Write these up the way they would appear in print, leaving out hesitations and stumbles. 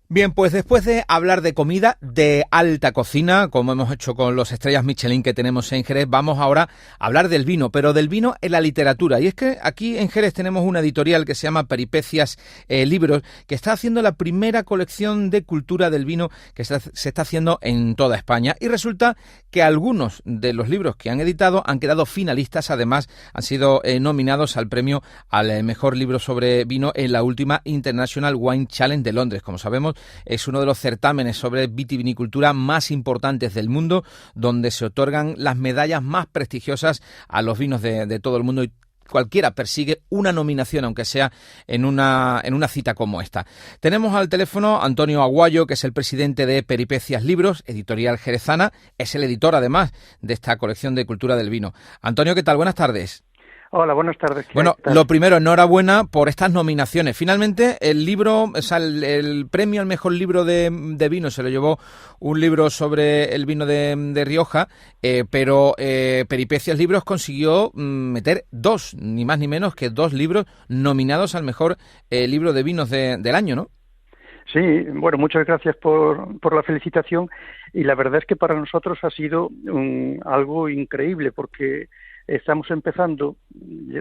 Bien, pues después de hablar de comida de alta cocina, como hemos hecho con los estrellas Michelin que tenemos en Jerez, vamos ahora a hablar del vino, pero del vino en la literatura. Y es que aquí en Jerez tenemos una editorial que se llama Peripecias Libros, que está haciendo la primera colección de cultura del vino que se está haciendo en toda España. Y resulta que algunos de los libros que han editado han quedado finalistas, además han sido nominados al premio al mejor libro sobre vino en la última International Wine Challenge de Londres. Como sabemos, es uno de los certámenes sobre vitivinicultura más importantes del mundo, donde se otorgan las medallas más prestigiosas a los vinos de todo el mundo, y cualquiera persigue una nominación, aunque sea en una cita como esta. Tenemos al teléfono a Antonio Aguayo, que es el presidente de Peripecias Libros, editorial jerezana, es el editor además de esta colección de cultura del vino. Antonio, ¿qué tal? Buenas tardes. Hola, buenas tardes. Bueno, lo primero, enhorabuena por estas nominaciones. Finalmente, el libro, o sea, el premio al mejor libro de vino se lo llevó un libro sobre el vino de Rioja, pero Peripecias Libros consiguió meter ni más ni menos que 2 libros nominados al mejor libro de vinos del año, ¿no? Sí, bueno, muchas gracias por la felicitación, y la verdad es que para nosotros ha sido algo increíble, porque estamos empezando,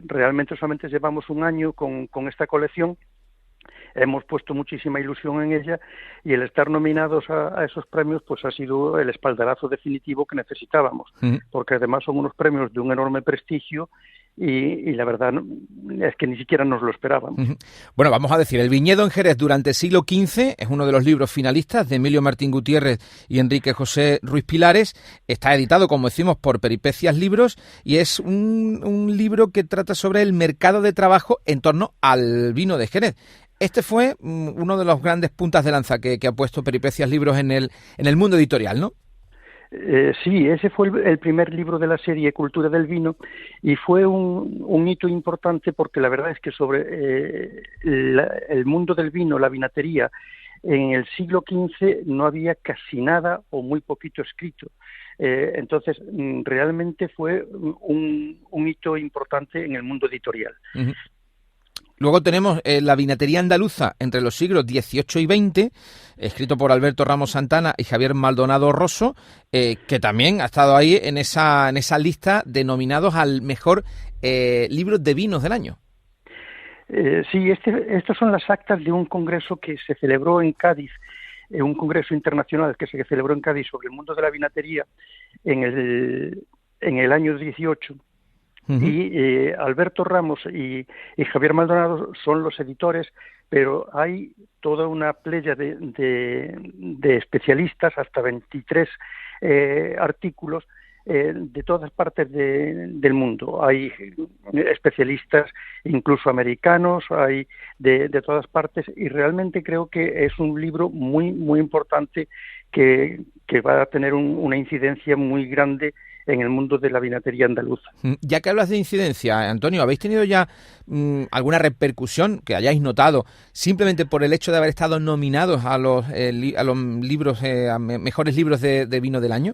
realmente solamente llevamos un año con esta colección, hemos puesto muchísima ilusión en ella, y el estar nominados a esos premios pues ha sido el espaldarazo definitivo que necesitábamos, porque además son unos premios de un enorme prestigio, y la verdad es que ni siquiera nos lo esperábamos. Bueno, vamos a decir, El viñedo en Jerez durante el siglo XV es uno de los libros finalistas de Emilio Martín Gutiérrez y Enrique José Ruiz Pilares. Está editado, como decimos, por Peripecias Libros, y es un libro que trata sobre el mercado de trabajo en torno al vino de Jerez. Este fue uno de los grandes puntas de lanza que ha puesto Peripecias Libros en el mundo editorial, ¿no? Sí, ese fue el primer libro de la serie Cultura del Vino, y fue un hito importante, porque la verdad es que sobre el mundo del vino, la vinatería, en el siglo XV no había casi nada o muy poquito escrito. Entonces, realmente fue un hito importante en el mundo editorial. Uh-huh. Luego tenemos La vinatería andaluza entre los siglos XVIII y XX, escrito por Alberto Ramos Santana y Javier Maldonado Rosso, que también ha estado ahí en esa lista de nominados al mejor libro de vinos del año. Sí, estas son las actas de un congreso que se celebró en Cádiz, un congreso internacional que se celebró en Cádiz sobre el mundo de la vinatería en el año 18. Uh-huh. Y Alberto Ramos y Javier Maldonado son los editores, pero hay toda una playa de especialistas, hasta 23 artículos de todas partes del mundo. Hay especialistas incluso americanos, hay de todas partes, y realmente creo que es un libro muy, muy importante que va a tener una incidencia muy grande en el mundo de la vinatería andaluza. Ya que hablas de incidencia, Antonio, ¿habéis tenido ya alguna repercusión que hayáis notado simplemente por el hecho de haber estado nominados a los libros, a mejores libros de vino del año?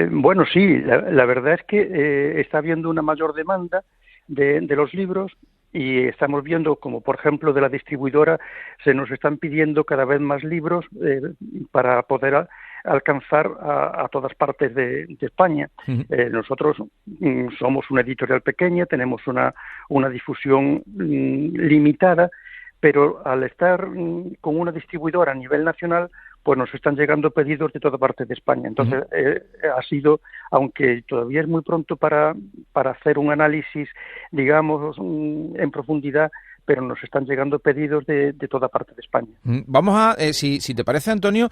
Bueno, sí, la verdad es que está habiendo una mayor demanda de los libros, y estamos viendo como, por ejemplo, de la distribuidora se nos están pidiendo cada vez más libros para poder alcanzar a todas partes de España. Uh-huh. Nosotros somos una editorial pequeña, tenemos una difusión limitada, pero al estar con una distribuidora a nivel nacional, pues nos están llegando pedidos de toda parte de España. Entonces, ha sido, aunque todavía es muy pronto para hacer un análisis, digamos, en profundidad, pero nos están llegando pedidos de toda parte de España. Vamos a, si te parece, Antonio,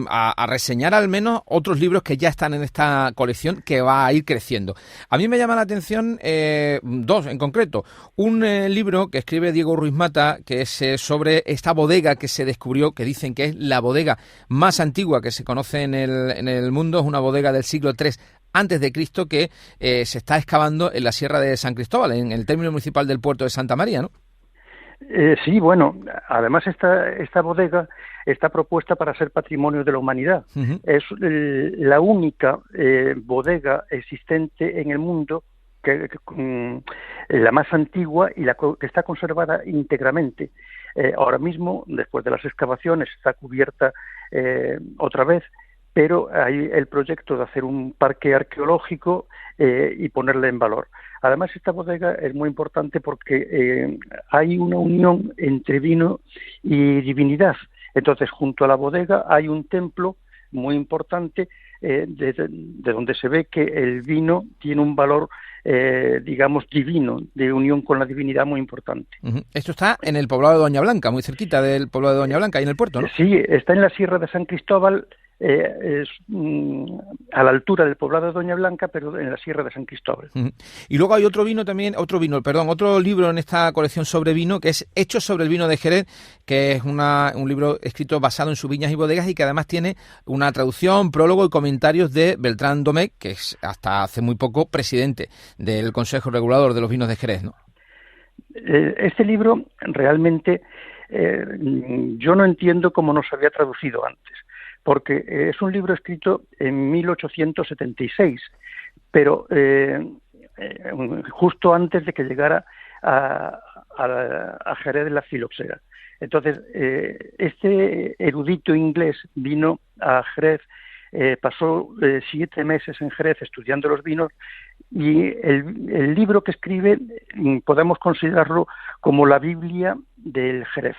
a reseñar al menos otros libros que ya están en esta colección, que va a ir creciendo. A mí me llama la atención 2 en concreto. Un libro que escribe Diego Ruiz Mata, que es sobre esta bodega que se descubrió, que dicen que es la bodega más antigua que se conoce en el mundo. Es una bodega del siglo III antes de Cristo, que se está excavando en la Sierra de San Cristóbal, en el término municipal del puerto de Santa María, ¿no? Sí, bueno, además esta bodega está propuesta para ser patrimonio de la humanidad. Uh-huh. Es la única bodega existente en el mundo, la más antigua y la que está conservada íntegramente. Ahora mismo, después de las excavaciones, está cubierta otra vez, pero hay el proyecto de hacer un parque arqueológico y ponerle en valor. Además, esta bodega es muy importante porque hay una unión entre vino y divinidad. Entonces, junto a la bodega hay un templo muy importante de donde se ve que el vino tiene un valor, digamos, divino, de unión con la divinidad muy importante. Esto está en el poblado de Doña Blanca, muy cerquita del poblado de Doña Blanca, ahí en el puerto, ¿no? Sí, está en la Sierra de San Cristóbal, a la altura del poblado de Doña Blanca, pero en la Sierra de San Cristóbal. Y luego hay otro libro en esta colección sobre vino, que es Hechos sobre el vino de Jerez, que es un libro escrito basado en sus viñas y bodegas y que además tiene una traducción, prólogo y comentarios de Beltrán Domecq, que es hasta hace muy poco presidente del Consejo Regulador de los Vinos de Jerez, ¿no? Este libro realmente yo no entiendo cómo no se había traducido antes, porque es un libro escrito en 1876, pero justo antes de que llegara a Jerez la filoxera. Entonces, este erudito inglés vino a Jerez, pasó 7 meses en Jerez estudiando los vinos, y el libro que escribe podemos considerarlo como la Biblia del Jerez.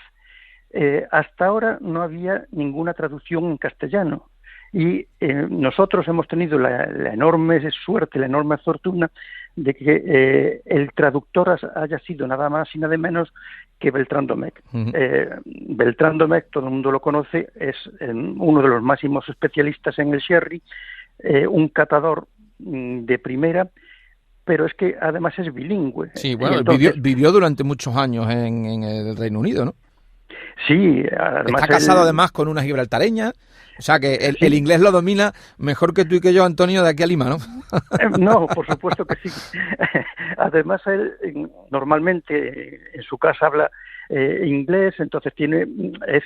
Hasta ahora no había ninguna traducción en castellano y nosotros hemos tenido la enorme suerte, la enorme fortuna de que el traductor haya sido nada más y nada menos que Beltrán Domecq. Beltrán Domecq, todo el mundo lo conoce, es uno de los máximos especialistas en el sherry, un catador de primera, pero es que además es bilingüe. Sí, bueno, entonces, vivió durante muchos años en el Reino Unido, ¿no? Sí, además está casado además con una gibraltareña, o sea que el inglés lo domina mejor que tú y que yo, Antonio, de aquí a Lima, ¿no? No, por supuesto que sí. Además, él normalmente en su casa habla inglés, entonces es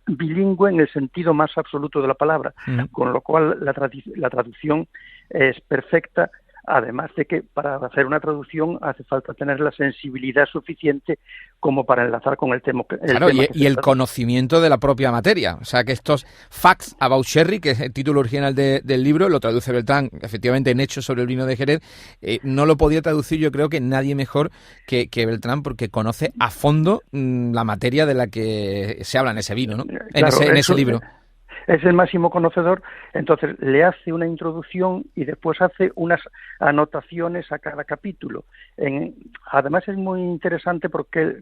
bilingüe en el sentido más absoluto de la palabra, con lo cual la traducción es perfecta. Además de que para hacer una traducción hace falta tener la sensibilidad suficiente como para enlazar con el tema. Claro, y el conocimiento de la propia materia. O sea, que estos Facts About Sherry, que es el título original del libro, lo traduce Beltrán, efectivamente, en Hechos sobre el vino de Jerez. No lo podía traducir, yo creo que nadie mejor que Beltrán, porque conoce a fondo la materia de la que se habla en ese vino, ¿no? Claro, en ese libro. Es el máximo conocedor, entonces le hace una introducción y después hace unas anotaciones a cada capítulo. Además es muy interesante porque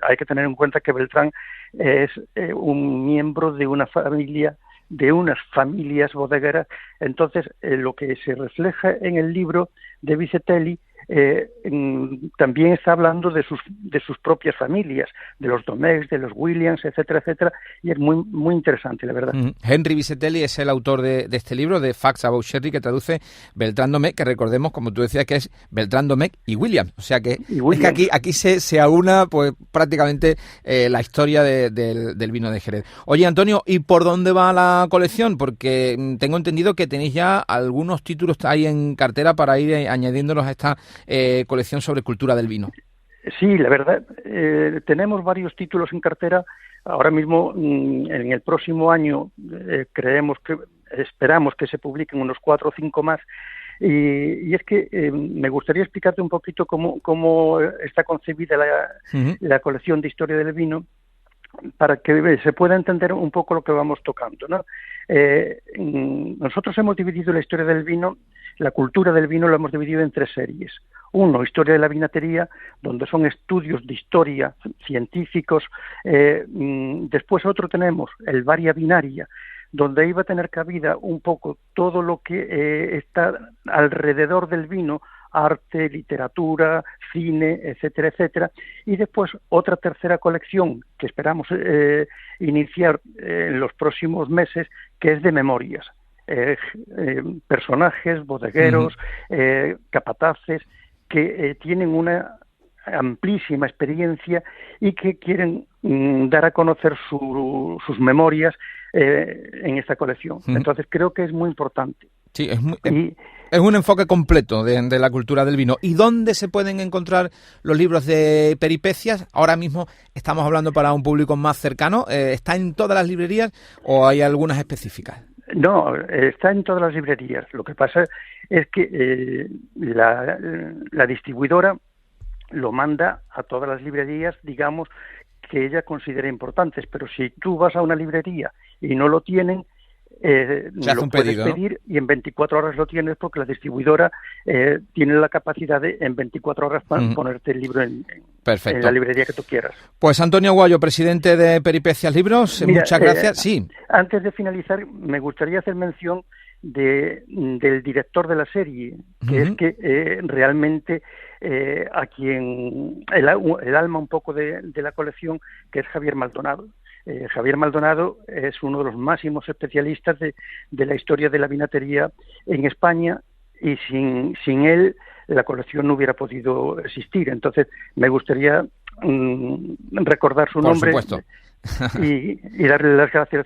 hay que tener en cuenta que Beltrán es un miembro de una familia, de unas familias bodegueras, entonces lo que se refleja en el libro de Vizetelly también está hablando de sus propias familias, de los Domecq, de los Williams, etcétera, etcétera, y es muy muy interesante, la verdad. Henry Vizetelly es el autor de este libro, de Facts About Sherry, que traduce Beltrán Domecq, que recordemos, como tú decías, que es Beltrán Domecq y Williams, o sea que es que aquí se aúna pues prácticamente la historia del vino de Jerez. Oye, Antonio, ¿y por dónde va la colección? Porque tengo entendido que tenéis ya algunos títulos ahí en cartera para ir añadiéndolos a esta colección sobre cultura del vino. Sí, la verdad, tenemos varios títulos en cartera. Ahora mismo, en el próximo año, esperamos que se publiquen unos 4 o 5 más. Y es que me gustaría explicarte un poquito cómo está concebida la colección de historia del vino, para que se pueda entender un poco lo que vamos tocando, ¿no? Nosotros hemos dividido la historia del vino, la cultura del vino la hemos dividido en 3 series. Uno, historia de la vinatería, donde son estudios de historia científicos. Después otro tenemos el Varia Vinaria, donde ahí va a tener cabida un poco todo lo que está alrededor del vino, arte, literatura, cine, etcétera, etcétera. Y después otra tercera colección que esperamos iniciar en los próximos meses, que es de memorias. Personajes, bodegueros, capataces, que tienen una amplísima experiencia y que quieren dar a conocer sus memorias en esta colección. Entonces creo que es muy importante. Sí, es un enfoque completo de la cultura del vino. ¿Y dónde se pueden encontrar los libros de peripecias? Ahora mismo estamos hablando para un público más cercano. ¿Está en todas las librerías o hay algunas específicas? No, está en todas las librerías. Lo que pasa es que la distribuidora lo manda a todas las librerías, digamos, que ella considera importantes. Pero si tú vas a una librería y no lo tienen, lo puedes pedir, ¿no? Y en 24 horas lo tienes, porque la distribuidora tiene la capacidad de en 24 horas ponerte el libro en la librería que tú quieras. Pues Antonio Aguayo, presidente de Peripecias Libros, mira, muchas gracias. Sí. Antes de finalizar, me gustaría hacer mención del director de la serie, que es que realmente a quien el alma un poco de la colección, que es Javier Maldonado. Javier Maldonado es uno de los máximos especialistas de la historia de la vinatería en España, y sin él la colección no hubiera podido existir. Entonces me gustaría recordar su nombre. Por supuesto. y darle las gracias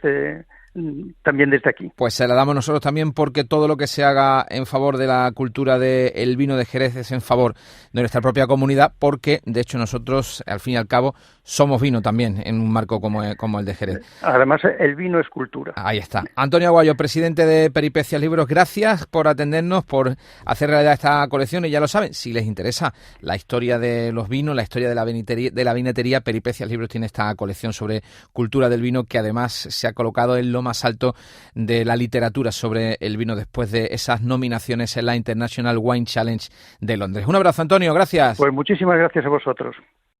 también desde aquí. Pues se la damos nosotros también, porque todo lo que se haga en favor de la cultura del vino de Jerez es en favor de nuestra propia comunidad, porque de hecho nosotros al fin y al cabo somos vino también en un marco como el de Jerez. Además, el vino es cultura. Ahí está. Antonio Aguayo, presidente de Peripecias Libros, gracias por atendernos, por hacer realidad esta colección. Y ya lo saben, si les interesa la historia de los vinos, la historia de la vinatería, Peripecias Libros tiene esta colección sobre cultura del vino, que además se ha colocado en lo más alto de la literatura sobre el vino después de esas nominaciones en la International Wine Challenge de Londres. Un abrazo, Antonio, gracias. Pues muchísimas gracias a vosotros.